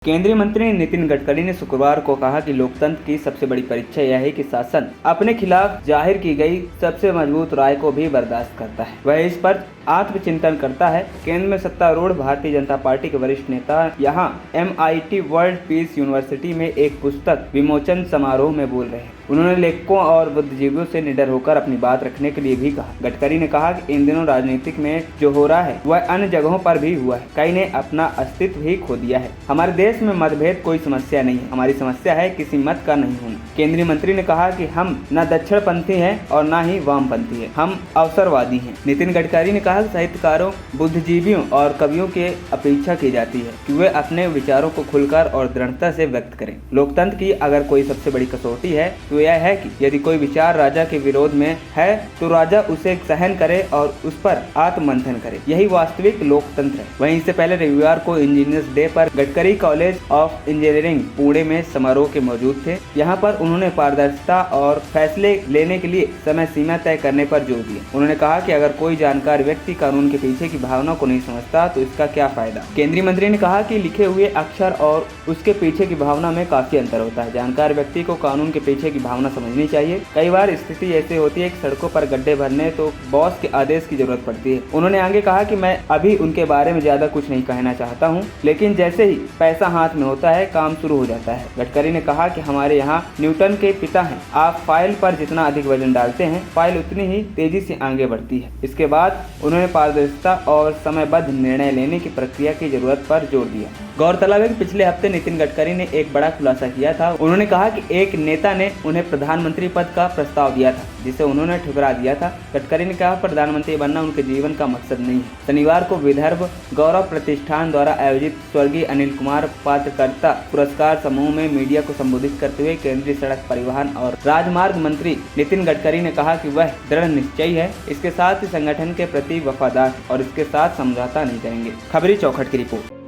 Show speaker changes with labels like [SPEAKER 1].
[SPEAKER 1] केंद्रीय मंत्री नितिन गडकरी ने शुक्रवार को कहा कि लोकतंत्र की सबसे बड़ी परीक्षा यह है कि शासन अपने खिलाफ जाहिर की गई सबसे मजबूत राय को भी बर्दाश्त करता है। वह इस पर आत्मचिंतन करता है। केंद्र में सत्तारूढ़ भारतीय जनता पार्टी के वरिष्ठ नेता यहां MIT वर्ल्ड पीस यूनिवर्सिटी में एक पुस्तक विमोचन समारोह में बोल रहे हैं। उन्होंने लेखकों और बुद्धिजीवियों से निडर होकर अपनी बात रखने के लिए भी कहा। गडकरी ने कहा कि इन दिनों राजनीतिक में जो हो रहा है वह अन्य जगहों पर भी हुआ है। कई ने अपना अस्तित्व ही खो दिया है। हमारे देश में मतभेद कोई समस्या नहीं है, हमारी समस्या है किसी मत का नहीं होना। केंद्रीय मंत्री ने कहा कि हम न दक्षिणपंथी हैं और न ही वामपंथी हैं, हम अवसरवादी हैं। नितिन गडकरी ने कहा कि साहित्यकारों, बुद्धिजीवियों और कवियों की अपेक्षा की जाती है कि वे अपने विचारों को खुलकर और दृढ़ता से व्यक्त करें। लोकतंत्र की अगर कोई सबसे बड़ी कसौटी है तो यह है कि यदि कोई विचार राजा के विरोध में है तो राजा उसे सहन करे और उस पर आत्ममंथन करे। यही वास्तविक लोकतंत्र है। वहीं इससे पहले रविवार को इंजीनियर्स डे पर Gadkari college of engineering Pune में समारोह के मौजूद थे। यहाँ पर उन्होंने पारदर्शिता और फैसले लेने के लिए समय सीमा तय करने पर जोर दिया। उन्होंने कहा कि अगर कोई जानकार व्यक्ति कानून के पीछे की भावना को नहीं समझता तो इसका क्या फायदा। केंद्रीय मंत्री ने कहा कि लिखे हुए अक्षर और उसके पीछे की भावना में काफी अंतर होता है। जानकार व्यक्ति को कानून के पीछे की भावना समझनी चाहिए। कई बार स्थिति ऐसी होती है कि सड़कों पर गड्ढे भरने तो बॉस के आदेश की जरूरत पड़ती है। उन्होंने आगे कहा कि मैं अभी उनके बारे में ज्यादा कुछ नहीं कहना चाहता हूँ, लेकिन जैसे ही पैसा हाथ में होता है काम शुरू हो जाता है। गडकरी ने कहा कि हमारे यहाँ न्यूटन के पिता हैं। आप फाइल पर जितना अधिक वजन डालते हैं फाइल उतनी ही तेजी से आगे बढ़ती है। इसके बाद उन्होंने पारदर्शिता और समयबद्ध निर्णय लेने की प्रक्रिया की जरूरत पर जोर दिया। गौरतलब है कि पिछले हफ्ते नितिन गडकरी ने एक बड़ा खुलासा किया था। उन्होंने कहा कि एक नेता ने उन्हें प्रधानमंत्री पद का प्रस्ताव दिया था जिसे उन्होंने ठुकरा दिया था। गडकरी ने कहा प्रधानमंत्री बनना उनके जीवन का मकसद नहीं है। शनिवार को विदर्भ गौरव प्रतिष्ठान द्वारा आयोजित स्वर्गीय अनिल कुमार पत्रकारिता पुरस्कार समूह में मीडिया को संबोधित करते हुए केंद्रीय सड़क परिवहन और राजमार्ग मंत्री नितिन गडकरी ने कहा कि वह दृढ़ निश्चयी है, इसके साथ ही संगठन के प्रति वफादार और इसके साथ समझौता नहीं करेंगे। खबरी चौखट की रिपोर्ट।